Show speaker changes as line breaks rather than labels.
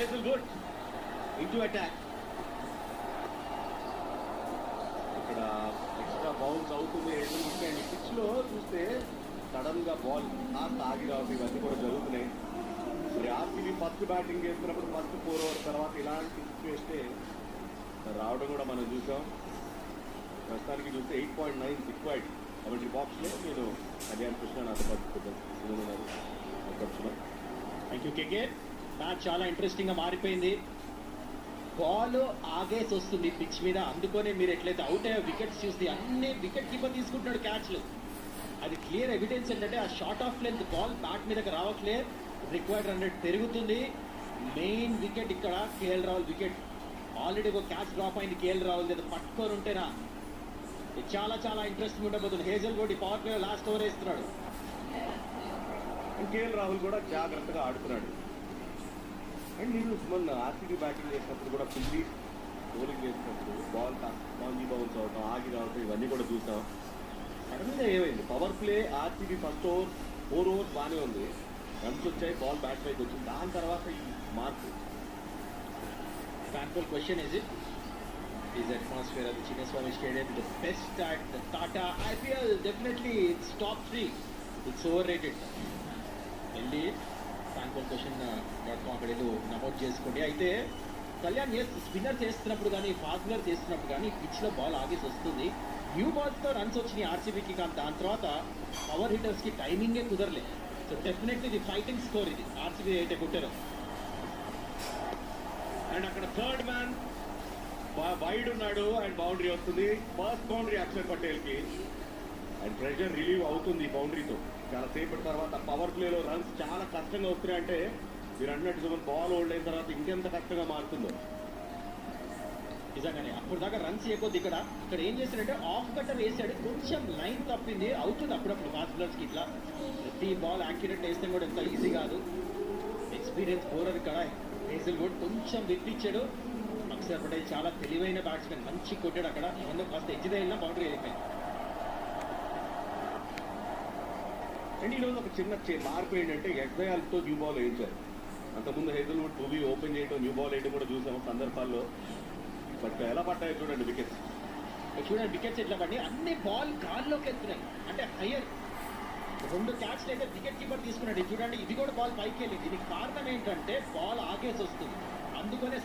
Hazlewood into attack. ఇక్కడ extra bounce అవుతుంది Hazlewood. And pitch లో చూస్తే సడన్ గా బాల్ కాస్త ఆగి రావడం ఇవన్నీ కూడా జరుగుతున్నాయి. మరి ఆర్సీబీ ఫస్ట్ బ్యాటింగ్ చేస్తున్నప్పుడు ఫస్ట్ 4 ఓవర్ తర్వాత ఇలాంటి సిచ్యువేషన్ రావడం కూడా మనం చూసాం. ప్రస్తుతానికి చూస్తే 8.9 రిక్వైర్డ్. కాబట్టి బాక్స్లో నేను కళ్యాణ్ కృష్ణ నాతో పాటు
థ్యాంక్ యూ కేకే. మ్యాచ్ చాలా ఇంట్రెస్టింగ్ గా మారిపోయింది. బాల్ ఆగేసి వస్తుంది పిచ్ మీద, అందుకనే మీరు ఎట్లయితే అవుట్ అయ్యే వికెట్స్ చూస్తే అన్ని వికెట్ కీపర్ తీసుకుంటున్నాడు క్యాచ్లు. అది క్లియర్ ఎవిడెన్స్ ఏంటంటే ఆ short of length ball bat మీదకి రావట్లేదు, రిక్వైర్డ్ రన్ రేట్ పెరుగుతుంది. మెయిన్ వికెట్ ఇక్కడ కేఎల్ రాహుల్ వికెట్. ఆల్రెడీ ఒక క్యాచ్ డ్రాప్ అయింది కేఎల్ రాహుల్ దగ్గర, పట్టుకొని ఉంటేనా చాలా చాలా ఇంట్రెస్టింగ్ ఉండబోతుంది. హేజల్వుడ్ ఈ పవర్ ప్లే లాస్ట్ ఓవర్ వేస్తున్నాడు.
కేఎల్ రాహుల్ కూడా జాగ్రత్తగా ఆడుతున్నాడు. అండ్ నేను మొన్న ఆర్సీబీ బ్యాటింగ్ చేసినప్పుడు కూడా ఫుల్లీ బౌలింగ్ చేసినప్పుడు బాల్ కాంజీ బౌన్స్ అవటం ఆగి రావటం ఇవన్నీ కూడా చూసాం. సడన్గా ఏమైంది power play RCB first over 4 overs బాగానే ఉంది, రన్స్ వచ్చాయి, బాల్ బ్యాట్ పైకి వచ్చింది. దాని తర్వాత ఈ మార్పు.
Fan question is atmosphere at the Chinnaswamy Stadium the best at the Tata IPL? Definitely it's top 3. It's overrated. వెళ్ళి ఫ్యాన్ఫోల్ క్వశ్చన్.com అక్కడ వెళ్ళి నమోదు చేసుకోండి. అయితే కళ్యాణ్ స్పిన్నర్ చేస్తున్నప్పుడు కానీ ఫాస్ట్ బౌలర్ చేస్తున్నప్పుడు కానీ పిచ్లో బాల్ ఆగేసి వస్తుంది. న్యూ బాల్స్తో రన్స్ వచ్చినాయి ఆర్సీబీకి, కానీ దాని తర్వాత పవర్ హిట్టర్స్కి టైమింగే కుదరలేదు. సో డెఫినెట్లీ ఇది ఫైటింగ్ స్కోర్, ఇది ఆర్సీబీ అయితే కొట్టారు.
అండ్ అక్కడ థర్డ్ మ్యాన్ వైడ్ ఉన్నాడు అండ్ బౌండరీ వస్తుంది. ఫస్ట్ బౌండరీ అక్షర్ పటేల్కి. అండ్ ప్రెషర్ రిలీవ్ అవుతుంది బౌండరీతో. చాలా సేపటి తర్వాత పవర్ ప్లేలో రన్స్ చాలా కష్టంగా వస్తున్నాయంటే మీరు అన్నట్టు బాల్ హోల్డ్ అయిన తర్వాత ఇంకెంత కష్టంగా మారుతుందో.
నిజంగానే అప్పుడు దాకా రన్స్ చేయకపోతే ఇక్కడ ఏం చేశాడంటే ఆఫ్ కట్టర్ వేసాడు, కొంచెం లైన్ తప్పింది. అవుతుంది అప్పుడప్పుడు ఫాస్ట్ బౌలర్స్కి ఇట్లా. ప్రతి బాల్ యాక్యురేట్ వేస్తే కూడా ఎంత ఈజీ కాదు. ఎక్స్పీరియన్స్ బౌలర్ ఇక్కడ హేజల్వుడ్ కొంచెం విప్పించాడు. అక్షర్ పటేల్ చాలా తెలివైన బ్యాట్స్మెన్, మంచి కొట్టాడు అక్కడ. ఏమన్నా కాస్త ఎడ్జిదే వెళ్ళినా బౌండరీ వెళ్ళిపోయింది.
అండ్ ఈరోజు ఒక చిన్న మార్పు ఏంటంటే ఎగ్జాయాల్తో న్యూ బాల్ వేయించారు. అంతకుముందు హేజల్వుడ్ టూవీ ఓపెన్ చేయడం, న్యూ బాల్ వేయడం కూడా చూసాము సందర్భాల్లో. బట్ ఎలా పడ్డాయో చూడండి వికెట్స్.
చూడండి వికెట్స్ ఎట్లా పడి అన్ని బాల్ గాల్లోకి వెళ్తున్నాయి, అంటే హయ్యర్. 2 క్యాచ్లు అయితే వికెట్ కీపర్ తీసుకున్నాడు. చూడండి ఇది కూడా బాల్ పైకి వెళ్ళింది. దీనికి కారణం ఏంటంటే బాల్ ఆగేసి వస్తుంది, అందుకనే